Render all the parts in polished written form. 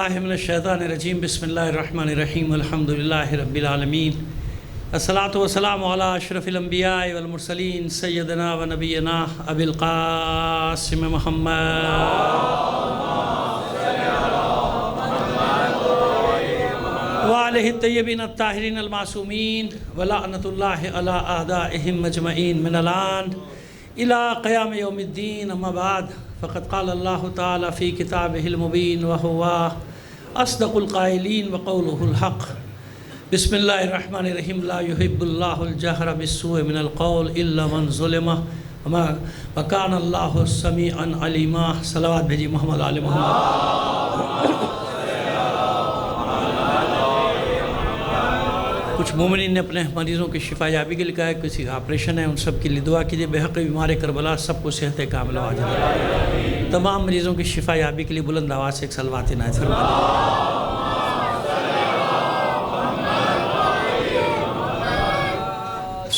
من الشیطان الرجیم بسم اللہ الرحمن الرحیم الحمدللہ رب العالمین الصلاۃ والسلام علی اشرف الانبیاء والمرسلین سیدنا و نبینا ابی القاسم محمد وآلہ الطیبین الطاہرین المعصومین ولعنۃ اللہ علی اعدائہم اجمعین من الآن الی قیام یوم الدین اما بعد فقد قال اللہ تعالی فی کتابہ المبین وہو اصدق القائلین وقولہ الحق بسم اللہ الرحمن الرحیم لا يحب اللہ الجہر بالسوء من القول الا من ظلم وکان اللہ سمیعا علیما۔ صلوات بھیجی محمد آل محمد۔ کچھ مومنین نے اپنے مریضوں کی شفا یابی کے لیے کہا ہے، کسی کا آپریشن ہے، ان سب کے لیے دعا کیجئے۔ بحق بیمار کربلا سب کو صحت کاملہ عاجلہ، تمام مریضوں کی شفا یابی کے لیے بلند آواز سے ایک صلوات عنایت فرمائیں۔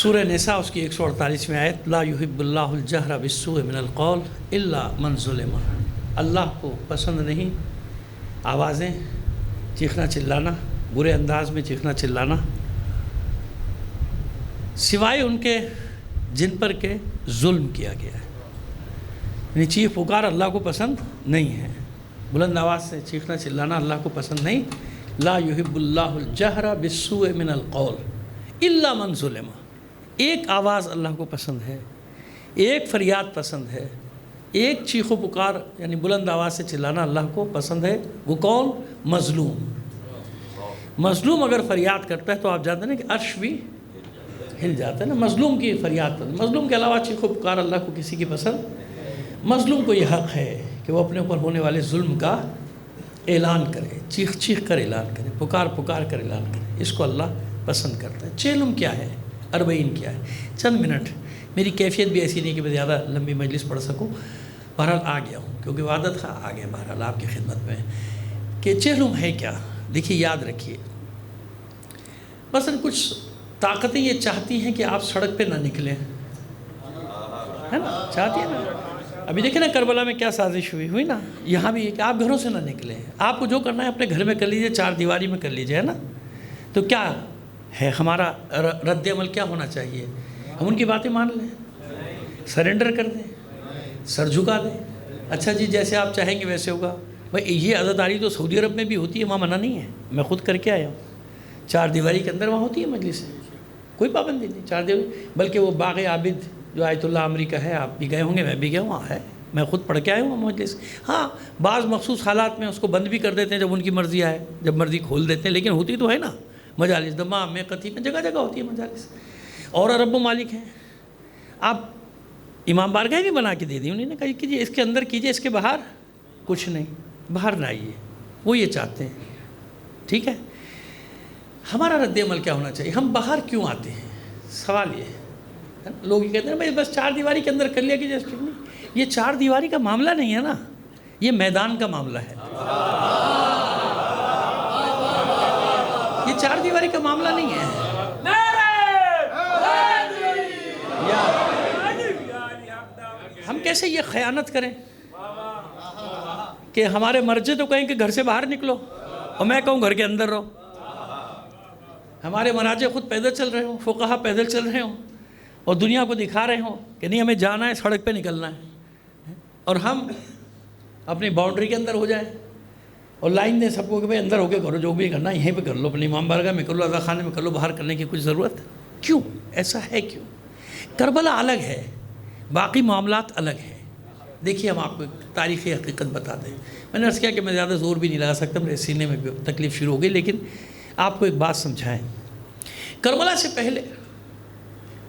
سورہ نساء اس کی 148ویں آیت، لا يحب اللہ الجہر بالسوء من القول الا من ظلم۔ اللہ کو پسند نہیں آوازیں، چیخنا چلانا، برے انداز میں چیخنا چلانا، سوائے ان کے جن پر کہ ظلم کیا گیا ہے۔ یعنی چیخ پکار اللہ کو پسند نہیں ہے، بلند آواز سے چیخنا چلانا اللہ کو پسند نہیں۔ لا يحب اللہ الجہر بالسوء من القول الا من ظلم۔ ایک آواز اللہ کو پسند ہے، ایک فریاد پسند ہے، ایک چیخ و پکار یعنی بلند آواز سے چلانا اللہ کو پسند ہے۔ وہ کون؟ مظلوم۔ مظلوم اگر فریاد کرتا ہے تو آپ جانتے ہیں کہ عرش بھی ہل جاتا ہے نا۔ مظلوم کی فریاد پسند، مظلوم کے علاوہ چیخ و پکار اللہ کو کسی کی پسند۔ مظلوم کو یہ حق ہے کہ وہ اپنے اوپر ہونے والے ظلم کا اعلان کرے، چیخ چیخ کر اعلان کرے، پکار پکار کر اعلان کرے، اس کو اللہ پسند کرتا ہے۔ چیلم کیا ہے؟ اربعین کیا ہے؟ چند منٹ، میری کیفیت بھی ایسی نہیں کہ میں زیادہ لمبی مجلس پڑھ سکوں، بہرحال آ گیا ہوں کیونکہ وعدت تھا، آ گیا بہرحال آپ کی خدمت میں کہ چیلم ہے کیا۔ دیکھیے یاد رکھیے، مثلا کچھ طاقتیں یہ چاہتی ہیں کہ آپ سڑک پہ نہ نکلیں، ہے نا؟ چاہتی ہیں نا۔ ابھی دیکھیں نا کربلا میں کیا سازش ہوئی نا، یہاں بھی کہ آپ گھروں سے نہ نکلیں، آپ کو جو کرنا ہے اپنے گھر میں کر لیجئے، چار دیواری میں کر لیجئے، ہے نا۔ تو کیا ہے ہمارا رد عمل کیا ہونا چاہیے؟ ہم ان کی باتیں مان لیں، سرنڈر کر دیں، سر جھکا دیں، اچھا جی جیسے آپ چاہیں گے ویسے ہوگا۔ بھائی یہ عزاداری تو سعودی عرب میں بھی ہوتی ہے، وہاں منع نہیں ہے، میں خود کر کے آیا ہوں، چار دیواری کے اندر وہاں ہوتی ہے مجلس، کوئی پابندی نہیں، چار دیواری، بلکہ وہ باغ عابد جو آیت اللہ عمری کا ہے، آپ بھی گئے ہوں گے، میں بھی گیا ہوں، وہاں ہے، میں خود پڑھ کے آیا ہوں مجلس۔ ہاں بعض مخصوص حالات میں اس کو بند بھی کر دیتے ہیں جب ان کی مرضی آئے، جب مرضی کھول دیتے ہیں، لیکن ہوتی تو ہے نا مجالس، دمام میں قطعی میں جگہ جگہ ہوتی ہے مجالس، اور رب و مالک ہیں۔ آپ امام بارگاہ بھی بنا کے دے دی، انہوں نے کہا کہ جی اس کے اندر کیجئے، اس کے باہر کچھ نہیں، باہر نہ آئیے، وہ یہ چاہتے ہیں، ٹھیک ہے۔ ہمارا رد عمل کیا ہونا چاہیے؟ ہم باہر کیوں آتے ہیں؟ سوال یہ ہے، لوگ یہ کہتے ہیں بھائی بس چار دیواری کے اندر کر لیا کہ جیسے نہیں، یہ چار دیواری کا معاملہ نہیں ہے نا، یہ میدان کا معاملہ ہے، یہ چار دیواری کا معاملہ نہیں ہے۔ ہم کیسے یہ خیانت کریں کہ ہمارے مرجے تو کہیں کہ گھر سے باہر نکلو اور میں کہوں گھر کے اندر رہو، ہمارے مراجع خود پیدل چل رہے ہوں، فقہا پیدل چل رہے ہوں اور دنیا کو دکھا رہے ہوں کہ نہیں ہمیں جانا ہے، سڑک پہ نکلنا ہے، اور ہم اپنی باؤنڈری کے اندر ہو جائیں اور لائن دیں سب کو کہ بھائی اندر ہو کے کرو، جو بھی کرنا ہے یہیں پہ کر لو، اپنے امام بارگاہ میں کر لو، عزا خانے میں کر لو، باہر کرنے کی کچھ ضرورت کیوں؟ ایسا ہے کیوں؟ کربلا الگ ہے، باقی معاملات الگ ہیں۔ دیکھیے ہم آپ کو ایک تاریخی حقیقت بتا دیں، میں نے عرض کیا کہ میں زیادہ زور بھی نہیں لگا سکتا، میرے سینے میں بھی تکلیف شروع ہو گئی، لیکن آپ کو ایک بات سمجھائیں، کربلا سے پہلے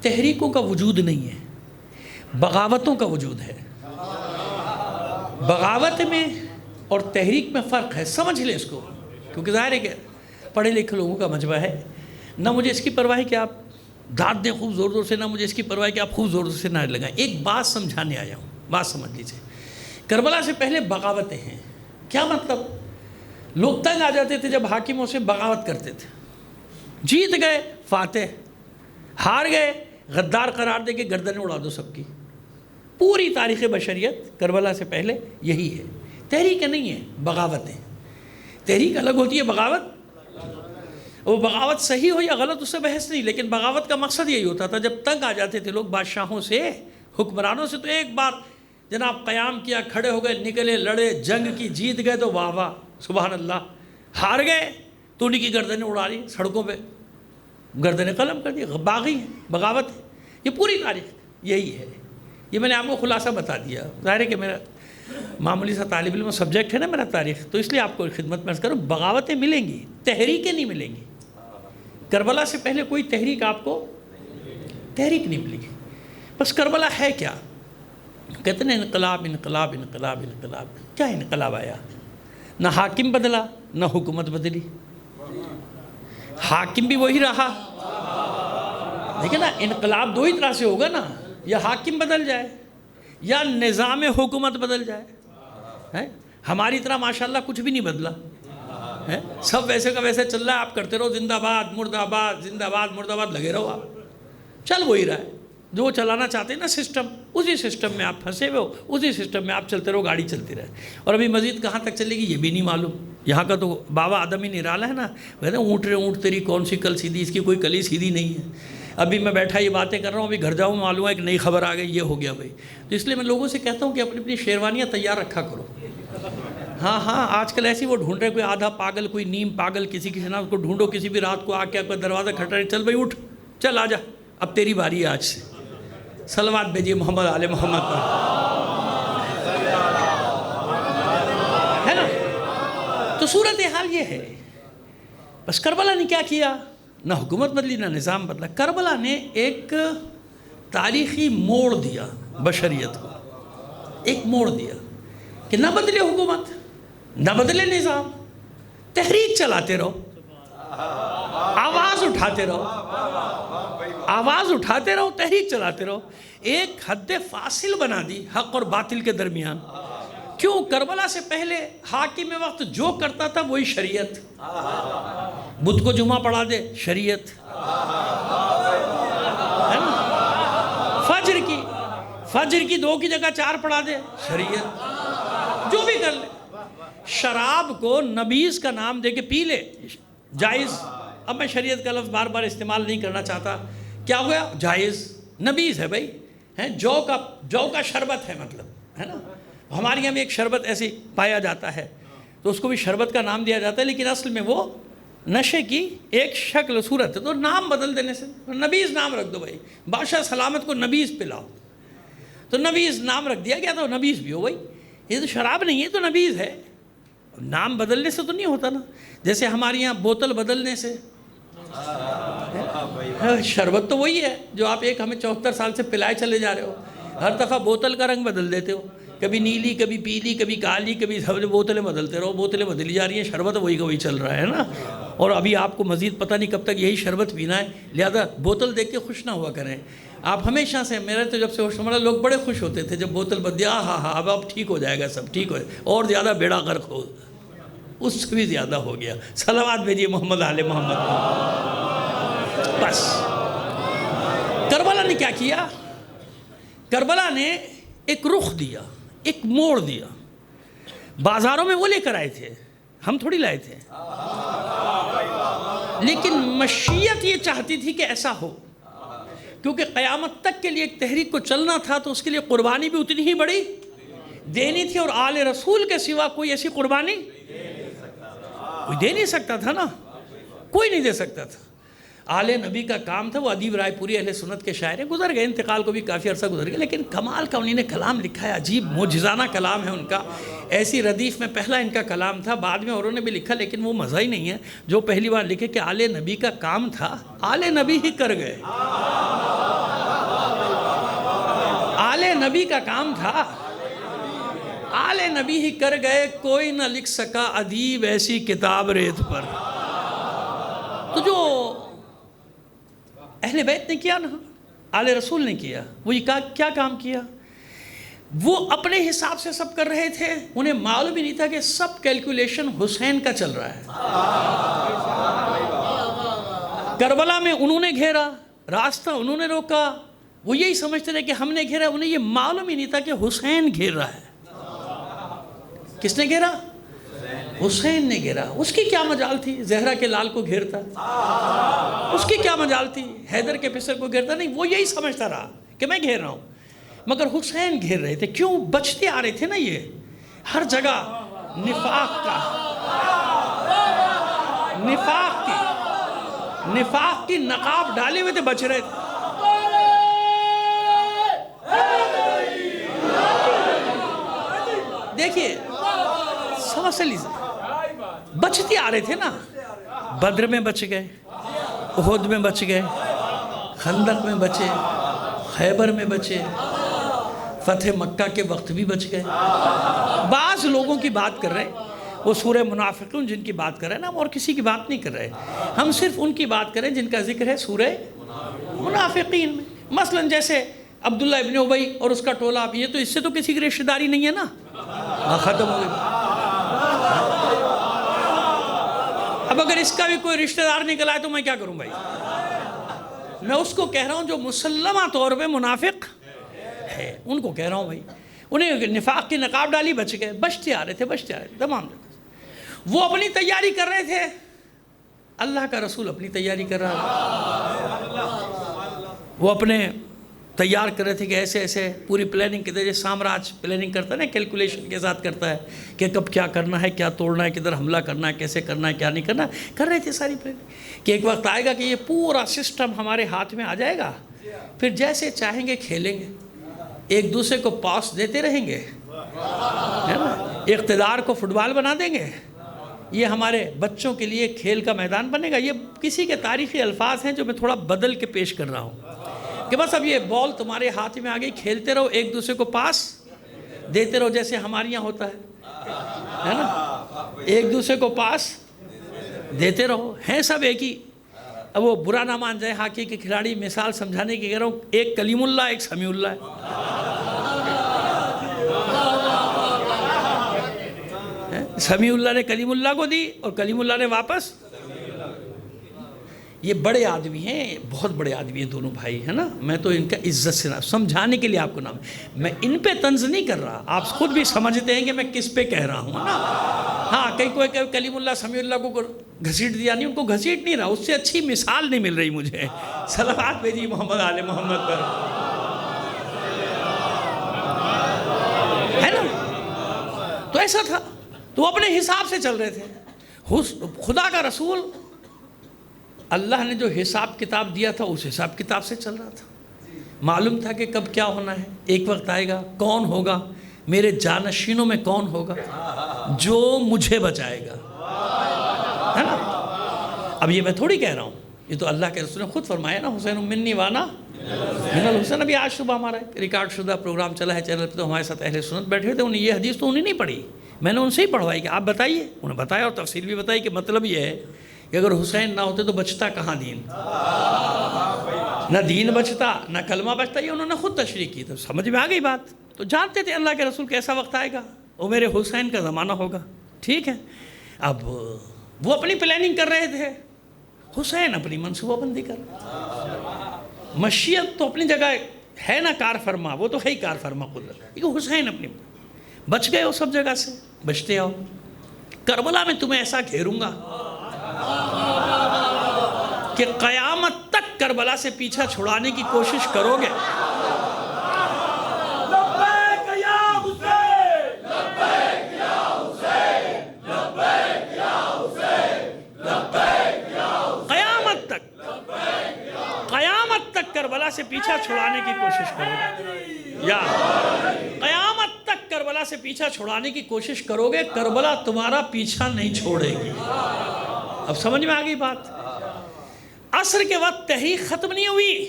تحریکوں کا وجود نہیں ہے، بغاوتوں کا وجود ہے۔ بغاوت میں اور تحریک میں فرق ہے، سمجھ لیں اس کو، کیونکہ ظاہر ہے کہ پڑھے لکھے لوگوں کا مجمع ہے، نہ مجھے اس کی پرواہ ہے کہ آپ داد دیں خوب زور زور سے، نہ مجھے اس کی پرواہ ہے کہ آپ خوب زور زور سے نعرے لگائیں۔ ایک بات سمجھانے آیا ہوں، بات سمجھ لیجیے۔ کربلا سے پہلے بغاوتیں ہیں، کیا مطلب؟ لوگ تنگ آ جاتے تھے جب حاکموں سے بغاوت کرتے تھے، جیت گئے فاتح، ہار گئے غدار قرار دے کے گردنیں اڑا دو سب کی۔ پوری تاریخ بشریت کربلا سے پہلے یہی ہے، تحریکیں نہیں ہیں، بغاوتیں۔ تحریک الگ ہوتی ہے بغاوت، وہ بغاوت صحیح ہو یا غلط اس سے بحث نہیں، لیکن بغاوت کا مقصد یہی ہوتا تھا جب تنگ آ جاتے تھے لوگ بادشاہوں سے، حکمرانوں سے، تو ایک بار جناب قیام کیا، کھڑے ہو گئے، نکلے، لڑے، جنگ کی، جیت گئے تو واہ واہ سبحان اللہ، ہار گئے تو انہیں کی گردنیں اڑا لی سڑکوں پہ، گردنیں قلم کر دی، باغی ہے، بغاوت ہے۔ یہ پوری تاریخ یہی ہے، یہ میں نے آپ کو خلاصہ بتا دیا۔ ظاہر ہے کہ میرا معمولی سا طالب علم سبجیکٹ ہے نا میرا تاریخ، تو اس لیے آپ کو خدمت میں عرض کروں، بغاوتیں ملیں گی، تحریکیں نہیں ملیں گی۔ کربلا سے پہلے کوئی تحریک آپ کو تحریک نہیں ملے گی۔ بس کربلا ہے کیا؟ کہتے ہیں انقلاب انقلاب انقلاب انقلاب، کیا انقلاب آیا؟ نہ حاکم بدلا نہ حکومت بدلی، حاکم بھی وہی رہا۔ دیکھیں نا، انقلاب دو ہی طرح سے ہوگا نا، یا حاکم بدل جائے یا نظام حکومت بدل جائے۔ ہماری طرح ماشاءاللہ کچھ بھی نہیں بدلا، سب ویسے کا ویسے چل رہا ہے، آپ کرتے رہو زندہ باد مرد آباد، زندہ باد مرد آباد لگے رہو، آپ چل وہی رہا ہے جو چلانا چاہتے ہیں نا سسٹم، اسی سسٹم میں آپ پھنسے ہوئے ہو، اسی سسٹم میں آپ چلتے رہو، گاڑی چلتی رہے۔ اور ابھی مزید کہاں تک چلے گی یہ بھی نہیں معلوم۔ یہاں کا تو بابا آدم ہی نرالا ہے نا، کہتے ہیں اونٹ رے اونٹ تیری کون سی کل سیدھی، اس کی کوئی کلی سیدھی نہیں ہے۔ ابھی میں بیٹھا یہ باتیں کر رہا ہوں، ابھی گھر جاؤں معلوم ہے ایک نئی خبر آ گئی، یہ ہو گیا بھائی۔ تو اس لیے میں لوگوں سے کہتا ہوں کہ اپنی اپنی شیروانیاں تیار رکھا کرو۔ ہاں آج کل ایسی وہ ڈھونڈ رہے، کوئی آدھا پاگل کوئی نیم پاگل، کسی کی شناخت کو ڈھونڈو، کسی بھی رات کو آ کے کوئی دروازہ کھٹا رہے، چل بھائی اٹھ، چل آ جا، اب تیری باری ہے آج سے۔ صلوات بھیجیے محمد آل محمد پر، ہے نا؟ تو صورتحال یہ ہے۔ بس کربلا نے کیا کیا؟ نہ حکومت بدلی نہ نظام بدلا، کربلا نے ایک تاریخی موڑ دیا بشریت کو، ایک موڑ دیا کہ نہ بدلے حکومت نہ بدلے نظام، تحریک چلاتے رہو، آواز اٹھاتے رہو، آواز اٹھاتے رہو، تحریک چلاتے رہو۔ ایک حد فاصل بنا دی حق اور باطل کے درمیان۔ کیوں؟ کربلا سے پہلے حاکم وقت جو کرتا تھا وہی شریعت، بدھ کو جمعہ پڑھا دے شریعت، فجر کی 2 کی جگہ 4 پڑھا دے شریعت، جو بھی کر لے۔ شراب کو نبیذ کا نام دے کے پی لے جائز، اب میں شریعت کا لفظ بار بار استعمال نہیں کرنا چاہتا، کیا ہوا؟ جائز، نبیذ ہے بھائی، جو کا شربت ہے، مطلب ہے نا، ہمارے یہاں بھی ایک شربت ایسی پایا جاتا ہے تو اس کو بھی شربت کا نام دیا جاتا ہے، لیکن اصل میں وہ نشے کی ایک شکل صورت ہے، تو نام بدل دینے سے نبیذ نام رکھ دو بھائی، بادشاہ سلامت کو نبیذ پلاؤ، تو نبیذ نام رکھ دیا گیا تو نبیذ بھی ہو بھائی، یہ تو شراب نہیں ہے تو نبیذ ہے، نام بدلنے سے تو نہیں ہوتا نا۔ جیسے ہمارے یہاں بوتل بدلنے سے، شربت تو وہی ہے جو آپ ایک ہمیں 74 سال سے پلائے چلے جا رہے ہو، ہر دفعہ بوتل کا رنگ بدل دیتے ہو، کبھی نیلی کبھی پیلی کبھی کالی کبھی سب، بوتلیں بدلتے رہو، بوتلیں بدلی جا رہی ہیں، شربت وہی کا وہی چل رہا ہے نا۔ اور ابھی آپ کو مزید پتہ نہیں کب تک یہی شربت پینا ہے، لہذا بوتل دیکھ کے خوش نہ ہوا کریں آپ ہمیشہ سے۔ میرے تو جب سے ہوش سنبھالا لوگ بڑے خوش ہوتے تھے جب بوتل بدیا، ہاں اب ٹھیک ہو جائے گا، سب ٹھیک ہو جائے گا، اور زیادہ بیڑا غرق ہو، اس سے بھی زیادہ ہو گیا۔ صلوات بھیجیے محمد آل محمد۔ بس کربلا نے کیا کیا؟ کربلا نے ایک رخ دیا، ایک موڑ دیا۔ بازاروں میں وہ لے کر آئے تھے، ہم تھوڑی لائے تھے، لیکن مشیت یہ چاہتی تھی کہ ایسا ہو، کیونکہ قیامت تک کے لیے ایک تحریک کو چلنا تھا تو اس کے لیے قربانی بھی اتنی ہی بڑی دینی تھی، اور آل رسول کے سوا کوئی ایسی قربانی کوئی دے نہیں سکتا تھا نا، کوئی نہیں دے سکتا تھا۔ آل نبی کا کام تھا۔ وہ ادیب رائے پوری اہل سنت کے شاعر ہیں، گزر گئے، انتقال کو بھی کافی عرصہ گزر گیا، لیکن کمال کا انہوں نے کلام لکھا ہے، عجیب معجزانہ کلام ہے ان کا۔ ایسی ردیف میں پہلا ان کا کلام تھا، بعد میں اوروں نے بھی لکھا، لیکن وہ مزہ ہی نہیں ہے جو پہلی بار لکھے کہ آل نبی کا کام تھا، آل نبی ہی کر گئے۔ آل نبی کا کام تھا، آل نبی ہی کر گئے، کوئی نہ لکھ سکا ادیب ایسی کتاب ریت پر۔ تو جو اہل بیت نے کیا نا، آل رسول نے کیا، وہ یہ کیا کام کیا؟ وہ اپنے حساب سے سب کر رہے تھے، انہیں معلوم ہی نہیں تھا کہ سب کیلکولیشن حسین کا چل رہا ہے۔ کربلا میں انہوں نے گھیرا، راستہ انہوں نے روکا، وہ یہی سمجھتے رہے کہ ہم نے گھیرا، انہیں یہ معلوم ہی نہیں تھا کہ حسین گھیر رہا ہے۔ کس نے گھیرا؟ حسین نے گھیرا، اس کی کیا مجال تھی زہرا کے لال کو گھیرتا؟ اس کی کیا مجال تھی حیدر کے پسر کو گھیرتا؟ نہیں، وہ یہی سمجھتا رہا کہ میں گھیر رہا ہوں، مگر حسین گھیر رہے تھے. کیوں؟ بچتے آ رہے تھے نا، یہ ہر جگہ نفاق کی نقاب ڈالے ہوئے تھے، بچ رہے تھے. دیکھیے سواسلی بچتے آ رہے تھے نا. بدر میں بچ گئے، احد میں بچ گئے، خندق میں بچے، خیبر میں بچے، فتح مکہ کے وقت بھی بچ گئے. بعض لوگوں کی بات کر رہے ہیں، وہ سورہ منافقون جن کی بات کر رہے ہیں نا، ہم اور کسی کی بات نہیں کر رہے. ہم صرف ان کی بات کریں جن کا ذکر ہے سورہ منافقین میں. مثلا جیسے عبداللہ ابن ابی اور اس کا ٹولہ، یہ تو اس سے تو کسی کی رشتہ داری نہیں ہے نا، ختم ہو گئی. اب اگر اس کا بھی کوئی رشتہ دار نکل آئے تو میں کیا کروں بھائی؟ میں اس کو کہہ رہا ہوں جو مسلمہ طور پہ منافق ہے، ان کو کہہ رہا ہوں بھائی، انہیں نفاق کی نقاب ڈالی، بچ گئے. بچتے آ رہے تھے تمام جگہ. وہ اپنی تیاری کر رہے تھے، اللہ کا رسول اپنی تیاری کر رہا تھا. وہ اپنے تیار کر رہے تھے کہ ایسے ایسے پوری پلاننگ کے ذریعے سامراج پلاننگ کرتا ہے نا، کیلکولیشن کے ساتھ کرتا ہے کہ کب کیا کرنا ہے، کیا توڑنا ہے، کدھر حملہ کرنا ہے، کیسے کرنا ہے، کیا نہیں کرنا. کر رہے تھے ساری پلاننگ کہ ایک وقت آئے گا کہ یہ پورا سسٹم ہمارے ہاتھ میں آ جائے گا، پھر جیسے چاہیں گے کھیلیں گے، ایک دوسرے کو پاس دیتے رہیں گے، ہے نا، اقتدار کو فٹ بال بنا دیں گے. یہ ہمارے بچوں کے لیے کھیل کا میدان بنے گا. یہ کسی کے تاریخی الفاظ ہیں جو میں تھوڑا بدل کے پیش کر رہا ہوں کہ بس اب یہ بال تمہارے ہاتھ میں آ گئی، کھیلتے رہو، ایک دوسرے کو پاس دیتے رہو، جیسے ہمارے یہاں ہوتا ہے نا، ایک دوسرے کو پاس دیتے رہو. ہیں سب ایک ہی. اب وہ برا نہ مان جائے ہاکی کے کھلاڑی، مثال سمجھانے کی کہہ رہا ہوں، ایک کلیم اللہ، ایک سمیع اللہ ہے. سمیع اللہ نے کلیم اللہ کو دی اور کلیم اللہ نے واپس. یہ بڑے آدمی ہیں، بہت بڑے آدمی ہیں دونوں بھائی، ہے نا. میں تو ان کا عزت سے سمجھانے کے لیے آپ کو نام، میں ان پہ طنز نہیں کر رہا، آپ خود بھی سمجھتے ہیں کہ میں کس پہ کہہ رہا ہوں نا. ہاں کئی کوئی کہ کلیم اللہ سمیع اللہ کو گھسیٹ دیا، نہیں، ان کو گھسیٹ نہیں رہا، اس سے اچھی مثال نہیں مل رہی مجھے. صلوات بھیجی محمد آل محمد پر، ہے نا. تو ایسا تھا، تو وہ اپنے حساب سے چل رہے تھے. خدا کا رسول، اللہ نے جو حساب کتاب دیا تھا اس حساب کتاب سے چل رہا تھا. معلوم تھا کہ کب کیا ہونا ہے. ایک وقت آئے گا، کون ہوگا میرے جانشینوں میں، کون ہوگا جو مجھے بچائے گا، ہے نا. اب یہ میں تھوڑی کہہ رہا ہوں، یہ تو اللہ کے رسول نے خود فرمایا نا، حسین منی وانا من الحسین. ابھی آج صبح ہمارا ریکارڈ شدہ پروگرام چلا ہے چینل پہ، تو ہمارے ساتھ اہل سنت بیٹھے ہوئے تھے. انہیں یہ حدیث تو انہیں نہیں پڑھی، میں نے ان سے ہی پڑھوائی کہ آپ بتائیے. انہیں بتایا اور تفصیل بھی بتائی کہ مطلب یہ ہے کہ اگر حسین نہ ہوتے تو بچتا کہاں دین، نہ دین بچتا نہ کلمہ بچتا. یہ انہوں نے خود تشریح کی، تو سمجھ میں آ گئی بات. تو جانتے تھے اللہ کے رسول کہ ایسا وقت آئے گا، وہ میرے حسین کا زمانہ ہوگا. ٹھیک ہے، اب وہ اپنی پلاننگ کر رہے تھے، حسین اپنی منصوبہ بندی کر رہے. مشیت تو اپنی جگہ ہے نا، کار فرما، وہ تو ہے ہی کار فرما قدرت، لیکن حسین اپنی بچ گئے ہو سب جگہ سے. بچتے آؤ، کربلا میں تمہیں ایسا گھیروں گا کہ قیامت تک کربلا سے پیچھا چھڑانے کی کوشش کرو گے. قیامت تک کربلا سے پیچھا چھڑانے کی کوشش کرو گے، یا قیامت تک کربلا سے پیچھا چھڑانے کی کوشش کرو گے، کربلا تمہارا پیچھا نہیں چھوڑے گی. اب سمجھ میں آ گئی بات. عصر کے وقت تحریک ختم نہیں ہوئی،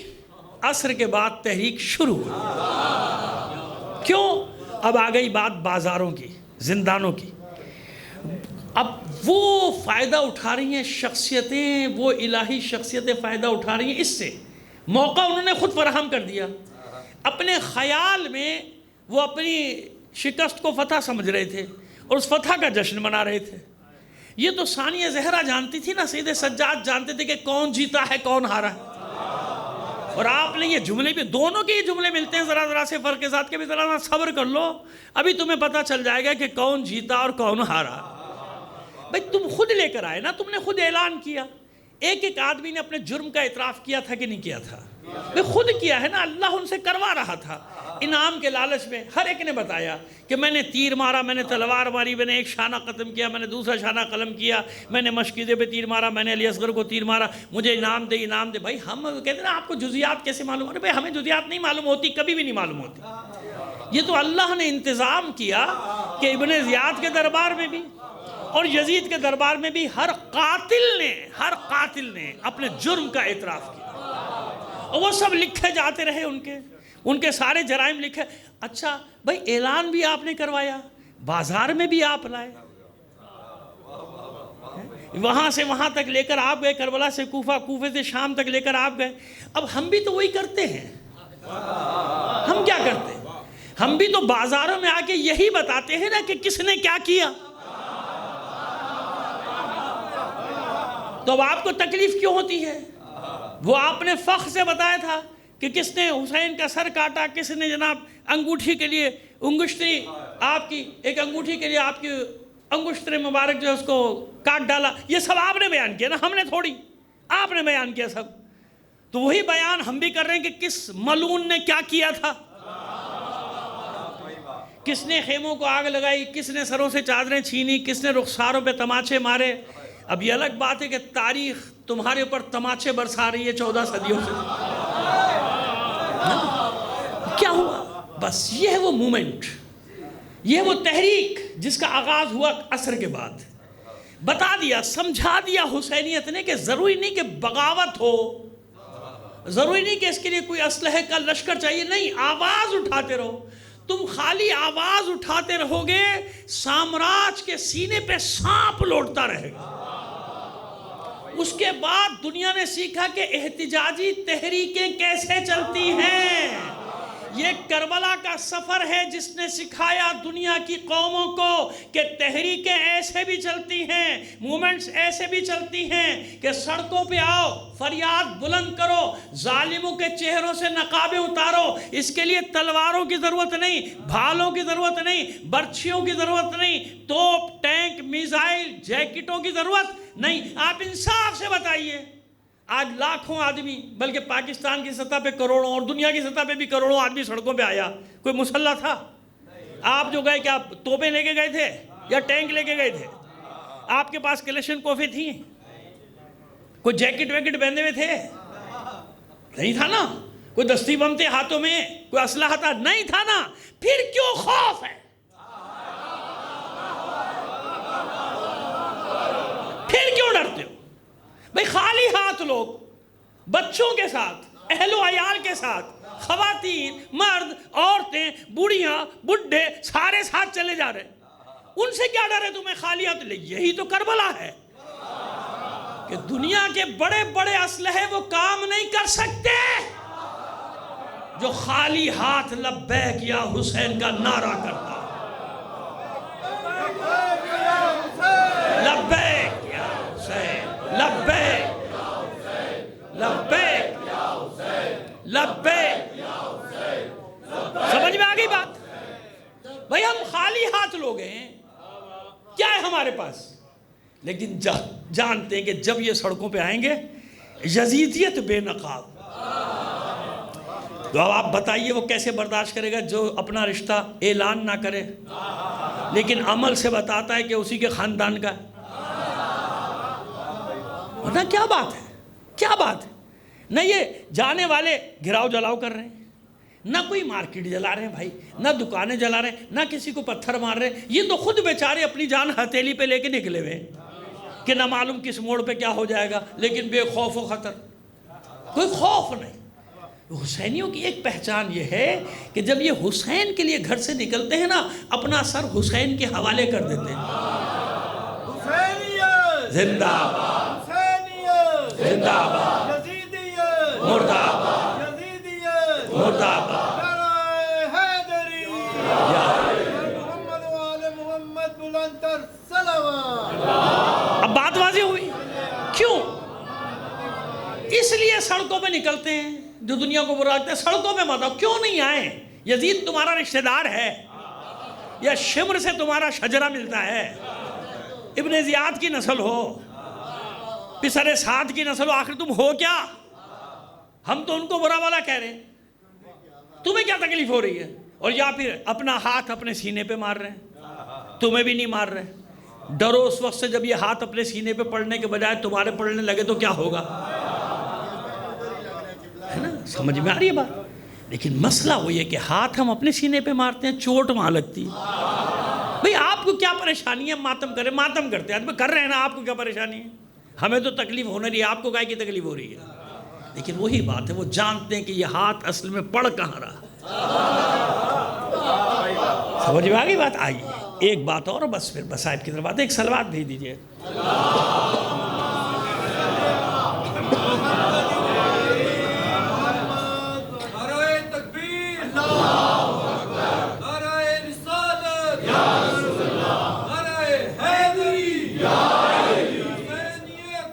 عصر کے بعد تحریک شروع ہوئی. کیوں؟ اب آ گئی بات بازاروں کی، زندانوں کی. اب وہ فائدہ اٹھا رہی ہیں شخصیتیں، وہ الہی شخصیتیں فائدہ اٹھا رہی ہیں. اس سے موقع انہوں نے خود فراہم کر دیا. اپنے خیال میں وہ اپنی شکست کو فتح سمجھ رہے تھے اور اس فتح کا جشن منا رہے تھے. یہ تو ثانیہ زہرا جانتی تھی نا، سید سجاد جانتے تھے کہ کون جیتا ہے کون ہارا ہے. اور آپ نے یہ جملے بھی، دونوں کے یہ جملے ملتے ہیں، ذرا سے فرق کے ساتھ، کہ بھی ذرا صبر کر لو، ابھی تمہیں پتہ چل جائے گا کہ کون جیتا اور کون ہارا. بھائی تم خود لے کر آئے نا، تم نے خود اعلان کیا. ایک ایک آدمی نے اپنے جرم کا اعتراف کیا تھا کہ نہیں کیا تھا؟ بھئی خود کیا ہے نا، اللہ ان سے کروا رہا تھا. انعام کے لالچ میں ہر ایک نے بتایا کہ میں نے تیر مارا، میں نے تلوار ماری، میں نے ایک شانہ قتم کیا، میں نے دوسرا شانہ قلم کیا، میں نے مشکیزے پہ تیر مارا، میں نے علی اصغر کو تیر مارا، مجھے انعام دے انعام دے. بھائی ہم کہتے ہیں نا آپ کو جزیات کیسے معلوم ہوتے؟ بھائی ہمیں جزیات نہیں معلوم ہوتی، کبھی بھی نہیں معلوم ہوتی. یہ تو اللہ نے انتظام کیا کہ ابن زیاد کے دربار میں بھی اور یزید کے دربار میں بھی ہر قاتل نے اپنے جرم کا اعتراف کیا، اور وہ سب لکھے جاتے رہے، ان کے سارے جرائم لکھے. اچھا بھائی اعلان بھی آپ نے کروایا، بازار میں بھی آپ لائے، وہاں سے وہاں تک لے کر آپ گئے، کربلا سے کوفہ، کوفے سے شام تک لے کر آپ گئے. اب ہم بھی تو وہی کرتے ہیں. ہم کیا کرتے ہیں؟ ہم بھی تو بازاروں میں آ کے یہی بتاتے ہیں نا کہ کس نے کیا کیا. تو اب آپ کو تکلیف کیوں ہوتی ہے؟ وہ آپ نے فخر سے بتایا تھا کہ کس نے حسین کا سر کاٹا، کس نے جناب انگوٹھی کے لیے انگشتری، آپ کی ایک انگوٹھی کے لیے آپ کی انگشتری مبارک جو اس کو کاٹ ڈالا. یہ سب آپ نے بیان کیا نا، ہم نے تھوڑی. آپ نے بیان کیا سب. تو وہی بیان ہم بھی کر رہے ہیں کہ کس ملعون نے کیا کیا تھا، کس نے خیموں کو آگ لگائی، کس نے سروں سے چادریں چھینی، کس نے رخساروں پہ تماچے مارے. اب یہ الگ بات ہے کہ تاریخ تمہارے اوپر تماچے برسا رہی ہے 14 صدیوں سے. کیا ہوا؟ بس یہ ہے وہ مومنٹ، یہ ہے وہ تحریک جس کا آغاز ہوا عصر کے بعد. بتا دیا، سمجھا دیا حسینیت نے کہ ضروری نہیں کہ بغاوت ہو، ضروری نہیں کہ اس کے لیے کوئی اسلحے کا لشکر چاہیے. نہیں، آواز اٹھاتے رہو. تم خالی آواز اٹھاتے رہو گے، سامراج کے سینے پہ سانپ لوٹتا رہے گا. اس کے بعد دنیا نے سیکھا کہ احتجاجی تحریکیں کیسے چلتی ہیں. یہ کربلا کا سفر ہے جس نے سکھایا دنیا کی قوموں کو کہ تحریکیں ایسے بھی چلتی ہیں، مومنٹس ایسے بھی چلتی ہیں کہ سڑکوں پہ آؤ، فریاد بلند کرو، ظالموں کے چہروں سے نقابیں اتارو. اس کے لیے تلواروں کی ضرورت نہیں، بھالوں کی ضرورت نہیں، برچھیوں کی ضرورت نہیں، توپ، ٹینک، میزائل، جیکٹوں کی ضرورت نہیں. آپ انصاف سے بتائیے، آج لاکھوں آدمی، بلکہ پاکستان کی سطح پہ کروڑوں اور دنیا کی سطح پہ بھی کروڑوں آدمی سڑکوں پہ آیا، کوئی مسلح تھا؟ آپ جو گئے کیا توپیں لے کے گئے تھے یا ٹینک لے کے گئے تھے؟ آپ کے پاس کلیشن کوفے تھیں؟ کوئی جیکٹ ویکٹ پہنے ہوئے تھے؟ نہیں تھا نا. کوئی دستی بم تھے ہاتھوں میں؟ کوئی اسلحہ تھا؟ نہیں تھا نا. پھر کیوں خوف ہے؟ پھر کیوں ڈرتے ہو؟ بھئی خالی ہاتھ لوگ بچوں کے ساتھ، اہل و عیال کے ساتھ، خواتین، مرد، عورتیں، بوڑھیاں، بڈھے سارے ساتھ چلے جا رہے ہیں. ان سے کیا ڈر ہے تمہیں خالی ہاتھ لے؟ یہی تو کربلا ہے کہ دنیا کے بڑے بڑے اسلحے وہ کام نہیں کر سکتے جو خالی ہاتھ لبیک یا حسین کا نعرہ کرتا. لبیک یا حسین، لبیک لبیک لبیک. سمجھ میں آ گئی بات؟ بھئی ہم خالی ہاتھ لوگ ہیں، کیا ہے ہمارے پاس؟ لیکن جانتے ہیں کہ جب یہ سڑکوں پہ آئیں گے یزیدیت بے نقاب. تو اب آپ بتائیے وہ کیسے برداشت کرے گا جو اپنا رشتہ اعلان نہ کرے لیکن عمل سے بتاتا ہے کہ اسی کے خاندان کا ہے؟ ورنہ کیا بات ہے؟ کیا بات ہے؟ نہ یہ جانے والے گھراؤ جلاؤ کر رہے ہیں، نہ کوئی مارکیٹ جلا رہے ہیں بھائی، نہ دکانیں جلا رہے ہیں، نہ کسی کو پتھر مار رہے ہیں. یہ تو خود بیچارے اپنی جان ہتھیلی پہ لے کے نکلے ہوئے کہ نہ معلوم کس موڑ پہ کیا ہو جائے گا، لیکن بے خوف و خطر، کوئی خوف نہیں. حسینیوں کی ایک پہچان یہ ہے کہ جب یہ حسین کے لیے گھر سے نکلتے ہیں نا، اپنا سر حسین کے حوالے کر دیتے ہیں. زندہ باد، زندہ باد، مردہ آباد، مردہ آباد. اب بات واضح ہوئی. کیوں؟ اس لیے سڑکوں پہ نکلتے ہیں جو دنیا کو برا لگتا ہے. سڑکوں پہ مت آؤ. کیوں نہیں آئیں؟ یزید تمہارا رشتہ دار ہے یا شمر سے تمہارا شجرہ ملتا ہے؟ ابن زیاد کی نسل ہو، پسر سعد کی نسل ہو، آخر تم ہو کیا؟ ہم تو ان کو برا والا کہہ رہے ہیں، تمہیں کیا تکلیف ہو رہی ہے؟ اور یا پھر اپنا ہاتھ اپنے سینے پہ مار رہے ہیں، تمہیں بھی نہیں مار رہے۔ ڈرو اس وقت سے جب یہ ہاتھ اپنے سینے پہ پڑنے کے بجائے تمہارے پڑنے لگے تو کیا ہوگا، ہے نا؟ سمجھ میں آ رہی ہے بات؟ لیکن مسئلہ وہ یہ کہ ہاتھ ہم اپنے سینے پہ مارتے ہیں، چوٹ وہاں لگتی ہے۔ بھئی آپ کو کیا پریشانی ہے؟ ماتم کریں، ماتم کرتے ہیں، کر رہے ہیں نا، آپ کو کیا پریشانی ہے؟ ہمیں تو تکلیف ہونے رہی ہے، آپ کو کائے کی تکلیف ہو رہی ہے؟ لیکن وہی بات ہے، وہ جانتے ہیں کہ یہ ہاتھ اصل میں پڑ کہاں رہا۔ سمجھ میں آگئی بات؟ آئیے ایک بات اور بس پھر بصائب کی طرف آتے، ایک صلوات بھیج دیجئے۔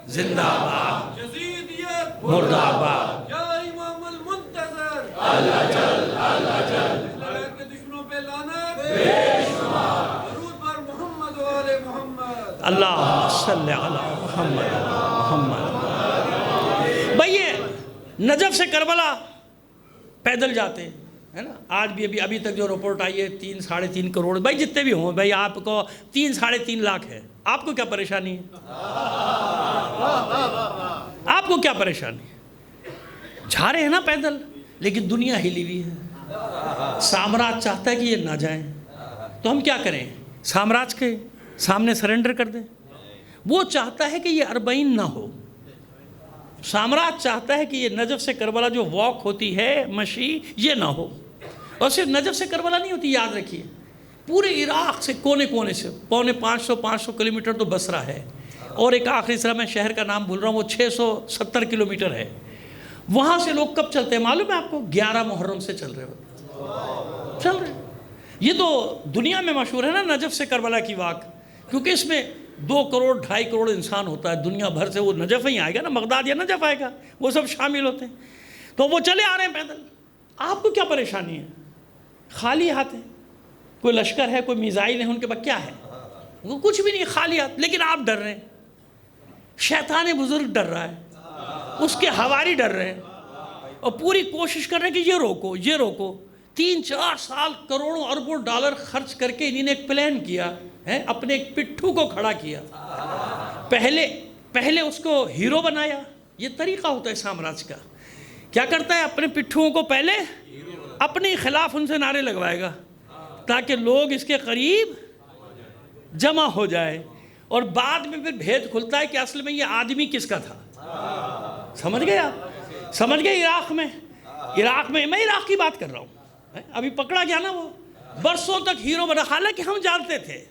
زندہ آباد، مردہ آباد، یا امام المنتظر، اللہ جل اللہ جل، اللہ کے دشمنوں پہ لعنت بے شمار، درود بر محمد و آل محمد، اللہم صلی علی محمد محمد۔ بھئی یہ نجف سے کربلا پیدل جاتے ہیں نا، آج بھی ابھی تک جو رپورٹ آئی ہے 3-3.5 کروڑ، بھائی جتنے بھی ہوں، بھائی آپ کو 3-3.5 لاکھ ہے، آپ کو کیا پریشانی ہے؟ آپ کو کیا پریشانی ہے؟ جا رہے ہیں نا پیدل، لیکن دنیا ہلی ہوئی ہے، سامراج چاہتا ہے کہ یہ نہ جائیں، تو ہم کیا کریں؟ سامراج کے سامنے سرنڈر کر دیں؟ وہ چاہتا ہے کہ یہ اربعین نہ ہو، سامراج چاہتا ہے کہ یہ نجف سے کربلا جو واک ہوتی ہے، مشی، یہ نہ ہو۔ اور صرف نجف سے کربلا نہیں ہوتی، یاد رکھیے، پورے عراق سے کونے کونے سے 500 کلومیٹر تو بصرہ ہے، اور ایک آخری سرا میں شہر کا نام بھول رہا ہوں، وہ 670 کلومیٹر ہے۔ وہاں سے لوگ کب چلتے ہیں معلوم ہے آپ کو؟ 11 محرم سے چل رہے ہوتے، چل رہے ہیں۔ یہ تو دنیا میں مشہور ہے نا نجف سے کربلا کی واک، کیونکہ اس میں 2 کروڑ 2.5 کروڑ انسان ہوتا ہے دنیا بھر سے، وہ نجف ہی آئے گا نا، بغداد یا نجف آئے گا، وہ سب شامل ہوتے ہیں، تو وہ چلے آ رہے ہیں پیدل۔ آپ کو کیا پریشانی ہے؟ خالی ہاتھ ہے، کوئی لشکر ہے، کوئی میزائل ہے ان کے پاس، کیا ہے؟ وہ کچھ بھی نہیں، خالی ہاتھ، لیکن آپ ڈر رہے ہیں، شیطان بزرگ ڈر رہا ہے، اس کے حواری ڈر رہے ہیں، اور پوری کوشش کر رہے ہیں کہ یہ روکو، یہ روکو۔ 3-4 سال کروڑوں اربوں ڈالر خرچ کر کے انہوں نے ایک پلان کیا ہے، اپنے ایک پٹھو کو کھڑا کیا، پہلے اس کو ہیرو بنایا۔ یہ طریقہ ہوتا ہے سامراج کا، کیا کرتا ہے؟ اپنے پٹھوؤں کو پہلے اپنے خلاف ان سے نعرے لگوائے گا تاکہ لوگ اس کے قریب جمع ہو جائے، اور بعد میں پھر بھید کھلتا ہے کہ اصل میں یہ آدمی کس کا تھا۔ سمجھ گئے آپ؟ سمجھ گئے؟ عراق میں میں عراق کی بات کر رہا ہوں، ابھی پکڑا گیا نا، وہ برسوں تک ہیرو بنا، حالانکہ ہم جانتے تھے،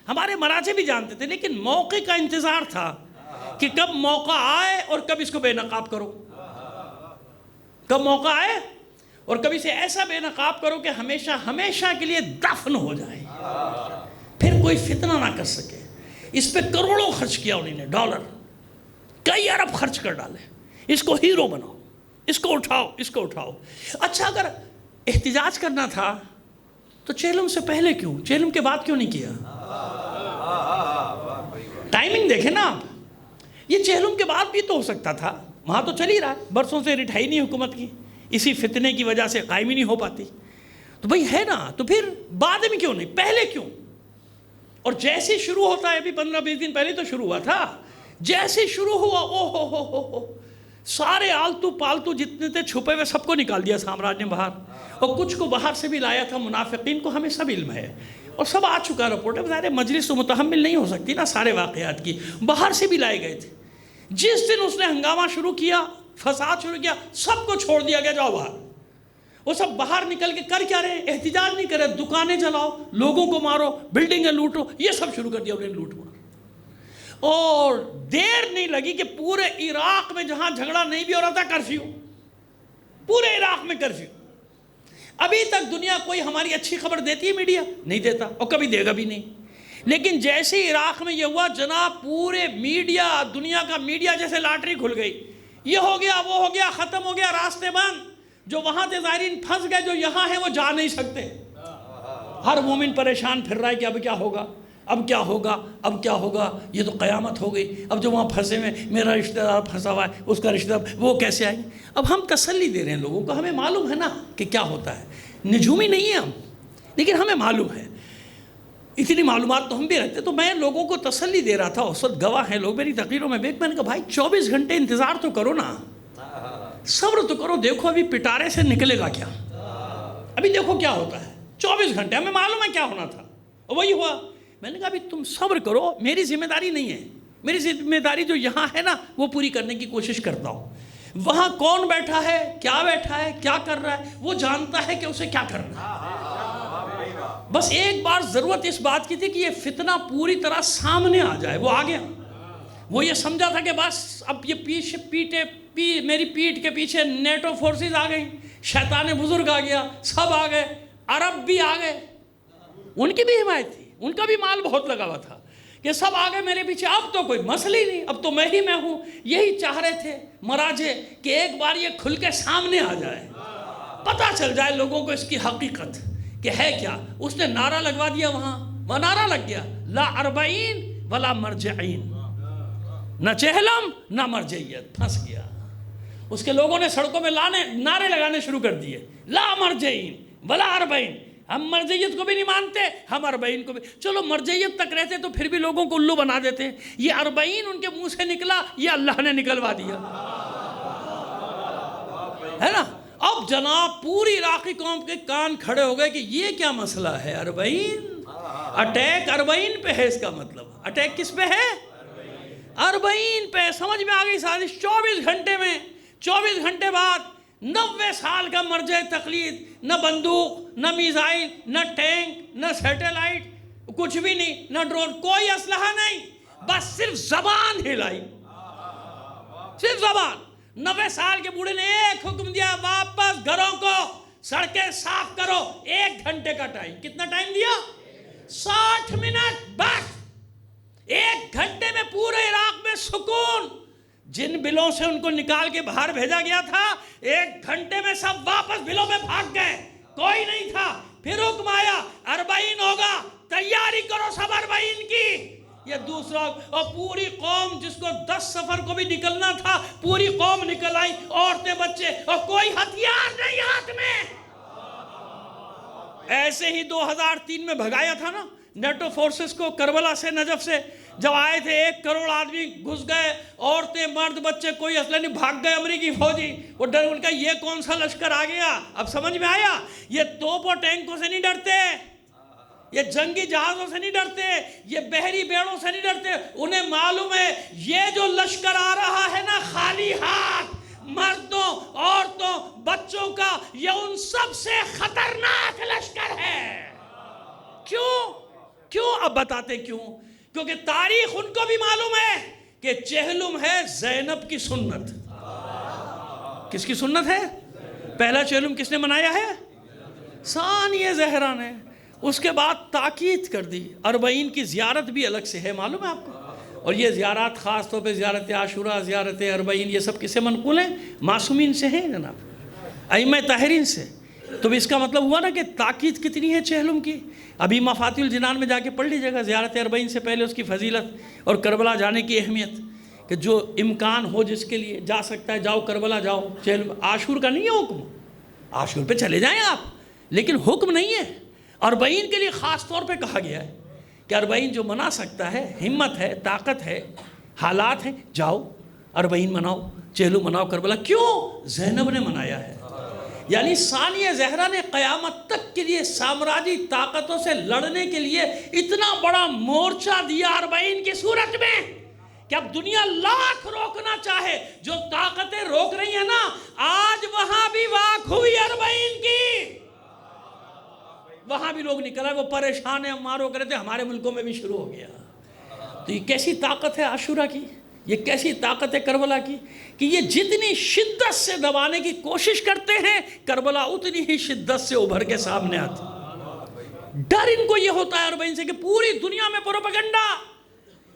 ہمارے مراجع بھی جانتے تھے، لیکن موقع کا انتظار تھا کہ کب موقع آئے اور کب اس کو بے نقاب کرو، کب موقع آئے اور کبھی سے ایسا بے نقاب کرو کہ ہمیشہ کے لیے دفن ہو جائے، پھر کوئی فتنہ نہ کر سکے۔ اس پہ کروڑوں خرچ کیا انہوں نے، ڈالر، کئی ارب خرچ کر ڈالے، اس کو ہیرو بناؤ، اس کو اٹھاؤ، اس کو اٹھاؤ۔ اچھا اگر احتجاج کرنا تھا تو چہلم سے پہلے کیوں، چہلم کے بعد کیوں نہیں کیا؟ ٹائمنگ دیکھیں نا آپ، یہ چہلم کے بعد بھی تو ہو سکتا تھا، وہاں تو چل ہی رہا ہے، برسوں سے رٹھائی نہیں حکومت کی، اسی فتنے کی وجہ سے قائم ہی نہیں ہو پاتی، تو بھئی ہے نا، تو پھر بعد میں کیوں نہیں، پہلے کیوں؟ اور جیسے شروع ہوتا ہے، ابھی 15-20 دن پہلے تو شروع ہوا تھا، جیسے شروع ہوا او سارے آلتو پالتو جتنے تھے چھپے ہوئے سب کو نکال دیا سامراج نے باہر، اور کچھ کو باہر سے بھی لایا تھا، منافقین کو ہمیں سب علم ہے، اور سب آ چکا رپورٹ ہے، ظاہر مجلس تو متحمل نہیں ہو سکتی نا سارے واقعات کی، باہر سے بھی لائے گئے تھے۔ جس دن اس نے ہنگامہ شروع کیا، فساد شروع کیا، سب کو چھوڑ دیا گیا، جاؤ باہر۔ وہ سب باہر نکل کے کر کیا رہے ہیں؟ احتجاج نہیں کر رہے، دکانیں جلاؤ، لوگوں کو مارو، بلڈنگیں لوٹو، یہ سب شروع کر دیا انہوں نے لوٹ مار۔ اور دیر نہیں لگی کہ پورے عراق میں جہاں جھگڑا نہیں بھی ہو رہا تھا، کرفیو، پورے عراق میں کرفیو۔ ابھی تک دنیا کوئی ہماری اچھی خبر دیتی ہے میڈیا؟ نہیں دیتا، اور کبھی دے گا بھی نہیں۔ لیکن جیسے ہی عراق میں یہ ہوا جناب، پورے میڈیا، دنیا کا میڈیا جیسے لاٹری کھل گئی، یہ ہو گیا، وہ ہو گیا، ختم ہو گیا، راستے بند، جو وہاں تھے ظاہرین پھنس گئے، جو یہاں ہیں وہ جا نہیں سکتے۔ ہر مومن پریشان پھر رہا ہے کہ اب کیا ہوگا، اب کیا ہوگا، اب کیا ہوگا، یہ تو قیامت ہو گئی، اب جو وہاں پھنسے ہوئے میرا رشتہ دار پھنسا ہوا ہے، اس کا رشتہ دار، وہ کیسے آئیں گے؟ اب ہم تسلی دے رہے ہیں لوگوں کو، ہمیں معلوم ہے نا کہ کیا ہوتا ہے، نجومی نہیں ہیں ہم، لیکن ہمیں معلوم ہے، اتنی معلومات تو ہم بھی رکھتے. تو میں لوگوں کو تسلی دے رہا تھا، اس وقت گواہ ہیں لوگ میری تقریروں میں، میں نے کہا بھائی 24 گھنٹے انتظار تو کرو نا، صبر تو کرو، دیکھو ابھی پٹارے سے نکلے گا کیا، ابھی دیکھو کیا ہوتا ہے. 24 گھنٹے ہمیں معلوم ہے کیا ہونا تھا، اور وہی ہوا. میں نے کہا ابھی تم صبر کرو، میری ذمہ داری نہیں ہے، میری ذمہ داری جو یہاں ہے نا وہ پوری کرنے کی کوشش کرتا ہوں. وہاں کون بیٹھا ہے، کیا کر رہا ہے، وہ جانتا ہے کہ اسے کیا کرنا ہے. بس ایک بار ضرورت اس بات کی تھی کہ یہ فتنہ پوری طرح سامنے آ جائے. وہ آ گیا، وہ یہ سمجھا تھا کہ بس اب یہ میری پیٹھ کے پیچھے نیٹو فورسز آ گئی، شیطان بزرگ آ گیا، سب آ گئے، عرب بھی آ گئے، ان کی بھی حمایت تھی، ان کا بھی مال بہت لگا ہوا تھا کہ سب آ گئے میرے پیچھے، اب تو کوئی مسئلہ ہی نہیں، اب تو میں ہی میں ہوں. یہی چاہ رہے تھے مراجے کہ ایک بار یہ کھل کے سامنے آ جائے، پتہ چل جائے لوگوں کو اس کی حقیقت کہ ہے کیا. اس نے نعرہ لگوا دیا، وہاں نعرہ لگ گیا، لا اربعین ولا مرجعین، نہ چہلم نہ مرجعیت. پھنس گیا. اس کے لوگوں نے سڑکوں میں نعرے لگانے شروع کر دیے، لا مرجعین ولا اربعین، ہم مرجعیت کو بھی نہیں مانتے، ہم اربعین کو بھی. چلو مرجعیت تک رہتے تو پھر بھی لوگوں کو الو بنا دیتے، یہ اربعین ان کے منہ سے نکلا، یہ اللہ نے نکلوا دیا، ہے نا. اب جناب پوری عراقی قوم کے کان کھڑے ہو گئے کہ یہ کیا مسئلہ ہے، اربعین، اٹیک اربعین پہ ہے. اس کا مطلب اٹیک کس پہ ہے، اربعین پہ. سمجھ میں آ گئی سازش. 24 گھنٹے بعد 90 سال کا مرجع تقلید، نہ بندوق، نہ میزائل، نہ ٹینک، نہ سیٹلائٹ، کچھ بھی نہیں، نہ ڈرون، کوئی اسلحہ نہیں، بس صرف زبان ہلائی، صرف زبان. 90 سال کے بوڑھے نے ایک حکم دیا، واپس گھروں کو سڑکیں صاف کرو. 1 گھنٹے کا ٹائم. کتنا ٹائم دیا، 60 منٹ بس. 1 گھنٹے میں پورے عراق میں سکون. جن بلوں سے ان کو نکال کے باہر بھیجا گیا تھا، 1 گھنٹے میں سب واپس بلوں میں بھاگ گئے، کوئی نہیں تھا. پھر حکم آیا، اربعین ہوگا، تیاری کرو سب اربعین کی. یہ دوسرا، اور پوری قوم جس کو 10 سفر کو بھی نکلنا تھا، پوری قوم نکل آئی، عورتیں بچے، اور کوئی ہتھیار نہیں ہاتھ میں. ایسے ہی 2003 میں بھگایا تھا نا نیٹو فورسز کو کربلا سے، نجف سے. جب آئے تھے 1 کروڑ آدمی گھس گئے، عورتیں مرد بچے، کوئی اسلحہ نہیں، بھاگ گئے امریکی فوجی. وہ ڈر، ان کا یہ کون سا لشکر آ گیا. اب سمجھ میں آیا، یہ توپ اور ٹینکوں سے نہیں ڈرتے، یہ جنگی جہازوں سے نہیں ڈرتے، یہ بحری بیڑوں سے نہیں ڈرتے. انہیں معلوم ہے یہ جو لشکر آ رہا ہے نا خالی ہاتھ، مردوں، عورتوں، بچوں کا، یہ ان سب سے خطرناک لشکر ہے. کیوں؟ اب بتاتے کیوں. کیونکہ تاریخ ان کو بھی معلوم ہے کہ چہلم ہے زینب کی سنت. کس کی سنت ہے؟ پہلا چہلم کس نے منایا ہے؟ ثانیہ زہرا نے. اس کے بعد تاکید کر دی. اربعین کی زیارت بھی الگ سے ہے، معلوم ہے آپ کو. اور یہ زیارات خاص طور پہ زیارت عاشوراء، زیارت اربعین، یہ سب کسے منقول ہیں؟ معصومین سے ہیں جناب، ائمہ طاہرین سے. تو اس کا مطلب ہوا نا کہ تاکید کتنی ہے چہلم کی. ابھی مفاتیح الجنان میں جا کے پڑھ لیجیے گا زیارت اربعین سے پہلے اس کی فضیلت اور کربلا جانے کی اہمیت، کہ جو امکان ہو جس کے لیے جا سکتا ہے جاؤ، کربلا جاؤ. چہلم عاشور کا نہیں ہے حکم، عاشور پہ چلے جائیں آپ، لیکن حکم نہیں ہے. اربعین کے لیے خاص طور پہ کہا گیا ہے کہ اربعین جو منا سکتا ہے، ہمت ہے، طاقت ہے، حالات ہیں، جاؤ اربعین مناؤ، چہلم مناؤ کربلا. کیوں؟ زینب نے منایا ہے. یعنی ثانیہ زہرا نے قیامت تک کے لیے سامراجی طاقتوں سے لڑنے کے لیے اتنا بڑا مورچہ دیا اربعین کی صورت میں کہ اب دنیا لاکھ روکنا چاہے، جو طاقتیں روک رہی ہیں نا، آج وہاں بھی واقع ہوئی اربعین کی. وہاں بھی لوگ نکل آئے، وہ پریشان ہیں، مارو کرے تھے، ہمارے ملکوں میں بھی شروع ہو گیا. تو یہ کیسی طاقت ہے عاشورہ کی، یہ کیسی طاقت ہے کربلا کی، کہ یہ جتنی شدت سے دبانے کی کوشش کرتے ہیں، کربلا اتنی ہی شدت سے ابھر کے سامنے آتی. ڈر ان کو یہ ہوتا ہے اربعین سے کہ پوری دنیا میں پروپیگنڈا،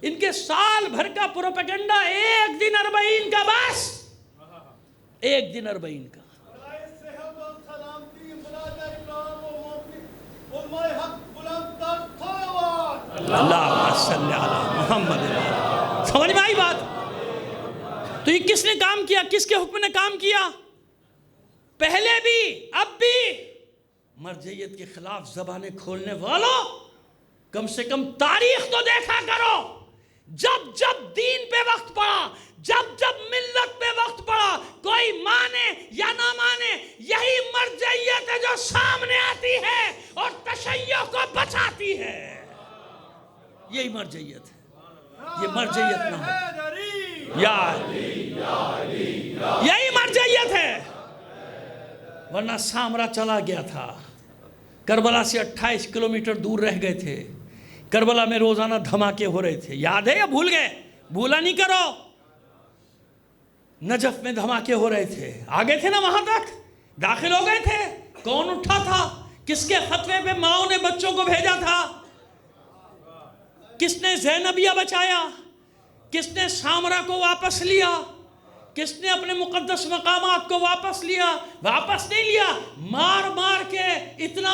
ان کے سال بھر کا پروپیگنڈا، ایک دن اربعین کا، بس ایک دن اربعین کا. اللہم صلی علی محمد۔ سمجھ میں آئی بات؟ تو یہ کس نے کام کیا؟ کس کے حکم نے کام کیا؟ پہلے بھی اب بھی مرجعیت کے خلاف زبانیں کھولنے والوں، کم سے کم تاریخ تو دیکھا کرو۔ جب جب دین پہ وقت پڑا، جب جب ملت پہ وقت پڑا، کوئی مانے یا نہ مانے، یہی مرجعیت ہے جو سامنے آتی ہے اور تشیع کو بچاتی ہے۔ یہی مرجعیت ہے، یہ مرجعیت نہ ہو، یہی مرجعیت ہے۔ ورنہ سامرا چلا گیا تھا، کربلا سے 28 کلومیٹر دور رہ گئے تھے، کربلا میں روزانہ دھماکے ہو رہے تھے، یاد ہے یا بھول گئے؟ بھولا نہیں کرو۔ نجف میں دھماکے ہو رہے تھے، آگے تھے نا وہاں تک، داخل ہو گئے تھے۔ کون اٹھا تھا؟ کس کے فتوے پہ ماؤں نے بچوں کو بھیجا تھا؟ کس نے زینبیہ بچایا؟ کس نے سامرا کو واپس لیا؟ کس نے اپنے مقدس مقامات کو واپس لیا؟ واپس نہیں لیا، مار مار کے اتنا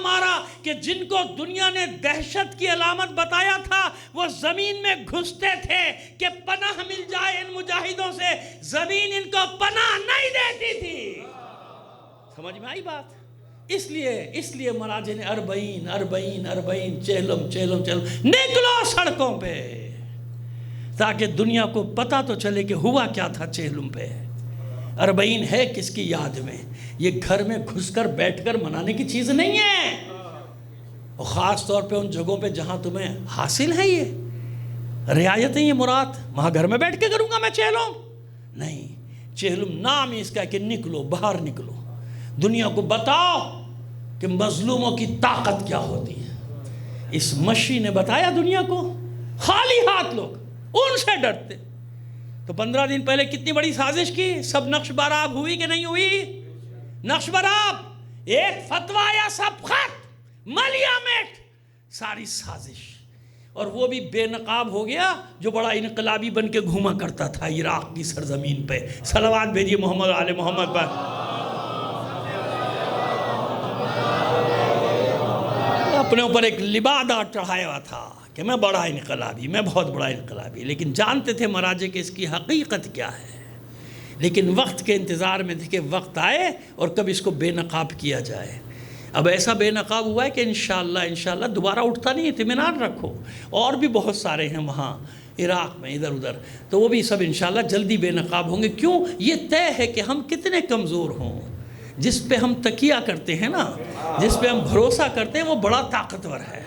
مارا کہ جن کو دنیا نے دہشت کی علامت بتایا تھا وہ زمین میں گھستے تھے کہ پناہ مل جائے ان مجاہدوں سے، زمین ان کو پناہ نہیں دیتی تھی۔ سمجھ میں آئی بات؟ اس لیے مراجع نے 40 چہلم نکلو سڑکوں پہ، تاکہ دنیا کو پتہ تو چلے کہ ہوا کیا تھا چہلم پہ۔ 40 ہے کس کی یاد میں؟ یہ گھر میں گھس کر بیٹھ کر منانے کی چیز نہیں ہے، اور خاص طور پہ ان جگہوں پہ جہاں تمہیں حاصل ہے یہ رعایتیں، یہ مراد وہاں گھر میں بیٹھ کے کروں گا میں چہلم؟ نہیں، چہلم نام ہی اس کا کہ نکلو، باہر نکلو، دنیا کو بتاؤ کہ مظلوموں کی طاقت کیا ہوتی ہے۔ اس مشی نے بتایا دنیا کو، خالی ہاتھ لوگ ان سے ڈرتے۔ تو 15 دن پہلے کتنی بڑی سازش کی، سب نقش برآب ہوئی کہ نہیں ہوئی؟ نقش برآب، ایک فتویٰ یا سب خط، ملیا میٹ، ساری سازش۔ اور وہ بھی بے نقاب ہو گیا جو بڑا انقلابی بن کے گھوما کرتا تھا عراق کی سرزمین پہ۔ صلوات بھیجیے محمد آل محمد پر۔ اپنے اوپر ایک لبادہ چڑھایا ہوا تھا کہ میں بڑا انقلابی، میں بہت بڑا انقلابی، لیکن جانتے تھے مراجع کہ اس کی حقیقت کیا ہے۔ لیکن وقت کے انتظار میں تھے کہ وقت آئے اور کب اس کو بے نقاب کیا جائے۔ اب ایسا بے نقاب ہوا ہے کہ انشاءاللہ دوبارہ اٹھتا نہیں، اطمینان رکھو۔ اور بھی بہت سارے ہیں وہاں عراق میں ادھر ادھر، تو وہ بھی سب انشاءاللہ جلدی بے نقاب ہوں گے۔ کیوں؟ یہ طے ہے کہ ہم کتنے کمزور ہوں، جس پہ ہم تکیہ کرتے ہیں نا، جس پہ ہم بھروسہ کرتے ہیں وہ بڑا طاقتور ہے۔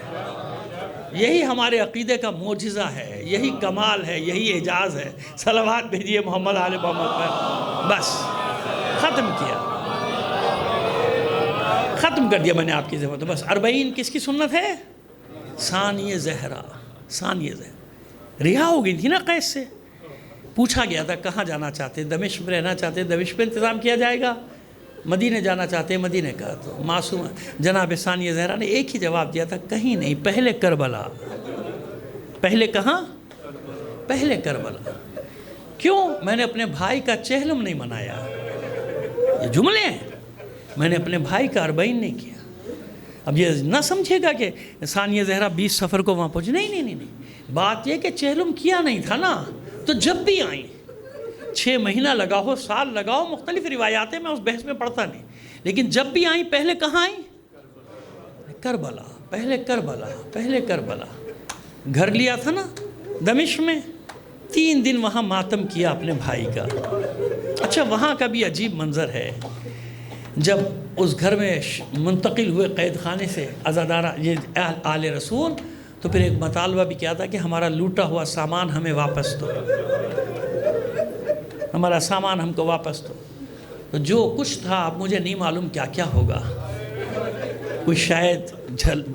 یہی ہمارے عقیدے کا معجزہ ہے، یہی کمال ہے، یہی اعجاز ہے۔ صلوات بھیجیے محمد آل محمد پر۔ بس ختم کیا، ختم کر دیا میں نے آپ کی ذمہ۔ تو بس 40 کس کی سنت ہے؟ ثانیہ زہرا، ثانیہ زہرا رہا ہو گئی تھی نا قید سے۔ پوچھا گیا تھا کہاں جانا چاہتے، دمشق میں رہنا چاہتے، دمشق پہ انتظام کیا جائے گا، مدینہ جانا چاہتے مدینہ کا۔ تو معصوم جناب ثانیہ زہرا نے ایک ہی جواب دیا تھا، کہیں نہیں، پہلے کربلا۔ پہلے کہاں؟ پہلے کربلا۔ کیوں؟ میں نے اپنے بھائی کا چہلم نہیں منایا۔ یہ جملے ہیں، میں نے اپنے بھائی کا 40 نہیں کیا۔ اب یہ نہ سمجھے گا کہ ثانیہ زہرا 20 سفر کو وہاں پہنچے، نہیں، بات یہ کہ چہلم کیا نہیں تھا نا، تو جب بھی آئیں 6 مہینہ لگا ہو، سال لگا ہو، مختلف روایاتیں میں اس بحث میں پڑھتا نہیں، لیکن جب بھی آئیں پہلے کہاں آئیں؟ کربلا، پہلے کربلا، پہلے کربلا۔ گھر لیا تھا نا دمشق میں، 3 دن وہاں ماتم کیا اپنے بھائی کا۔ اچھا وہاں کا بھی عجیب منظر ہے، جب اس گھر میں منتقل ہوئے قید خانے سے عزادارہ یہ آل رسول، تو پھر ایک مطالبہ بھی کیا تھا کہ ہمارا لوٹا ہوا سامان ہمیں واپس دو، ہمارا سامان ہم کو واپس دو۔ تو جو کچھ تھا اب مجھے نہیں معلوم کیا کیا ہوگا، کوئی شاید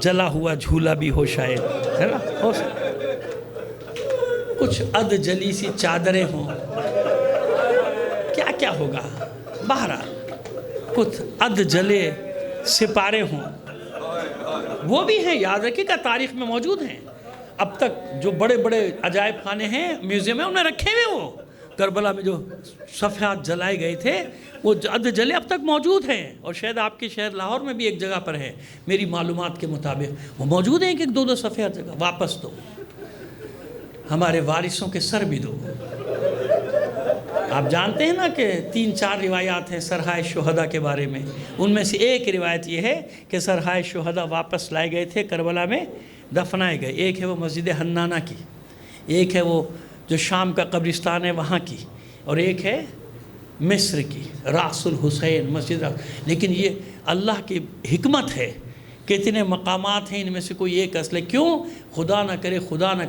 جلا ہوا جھولا بھی ہو، شاید ہے نا، ہو کچھ اد جلی سی چادریں ہوں، کیا کیا ہوگا، بہرحال کچھ اد جلے سپارے ہوں، وہ بھی ہیں، یاد رکھیے گا تاریخ میں موجود ہیں۔ اب تک جو بڑے بڑے عجائب خانے ہیں، میوزیم میں، انہیں رکھے ہوئے وہ کربلا میں جو صفحات جلائے گئے تھے وہ جلے اب تک موجود ہیں، اور شاید آپ کے شہر لاہور میں بھی ایک جگہ پر ہے میری معلومات کے مطابق، وہ موجود ہیں کہ 2 صفحات جگہ واپس دو، ہمارے وارثوں کے سر بھی دو۔ آپ جانتے ہیں نا کہ 3-4 روایات ہیں سرحائے شہداء کے بارے میں، ان میں سے ایک روایت یہ ہے کہ سرحائے شہداء واپس لائے گئے تھے، کربلا میں دفنائے گئے۔ ایک ہے وہ مسجد حنانہ کی، ایک ہے وہ جو شام کا قبرستان ہے وہاں کی، اور ایک ہے مصر کی راس الحسین مسجد لیکن یہ اللہ کی حکمت ہے کہ اتنے مقامات ہیں، ان میں سے کوئی ایک اصل ہے۔ کیوں؟ خدا نہ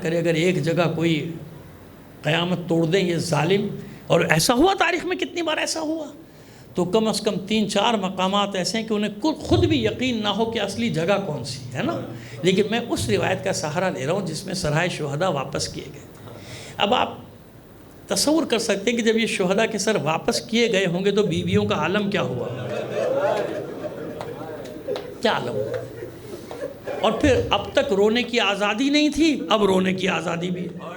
کرے اگر ایک جگہ کوئی قیامت توڑ دیں یہ ظالم، اور ایسا ہوا تاریخ میں کتنی بار ایسا ہوا، تو کم از کم 3-4 مقامات ایسے ہیں کہ انہیں خود بھی یقین نہ ہو کہ اصلی جگہ کون سی ہے نا، لیکن میں اس روایت کا سہارا لے رہا ہوں جس میں سرحائے شہداء واپس کیے گئے۔ اب آپ تصور کر سکتے ہیں کہ جب یہ شہداء کے سر واپس کیے گئے ہوں گے تو بیویوں کا عالم کیا ہوا، کیا عالم ہوا۔ اور پھر اب تک رونے کی آزادی نہیں تھی، اب رونے کی آزادی بھی ہے،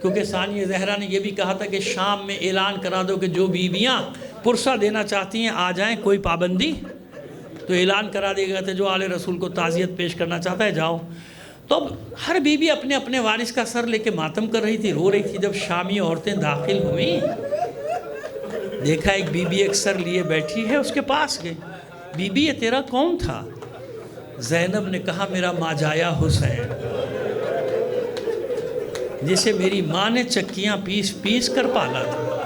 کیونکہ ثانیہ زہرا نے یہ بھی کہا تھا کہ شام میں اعلان کرا دو کہ جو بیویاں پرسہ دینا چاہتی ہیں آ جائیں، کوئی پابندی، تو اعلان کرا دیا گیا تھا جو آل رسول کو تعزیت پیش کرنا چاہتا ہے جاؤ۔ تو اب ہر بیوی اپنے اپنے وارث کا سر لے کے ماتم کر رہی تھی، رو رہی تھی۔ جب شامی عورتیں داخل ہوئیں، دیکھا ایک بی بی ایک سر لیے بیٹھی ہے، اس کے پاس گئی، بی بی یہ تیرا کون تھا؟ زینب نے کہا میرا ماجایا حسین، جسے میری ماں نے چکیاں پیس پیس کر پالا تھا۔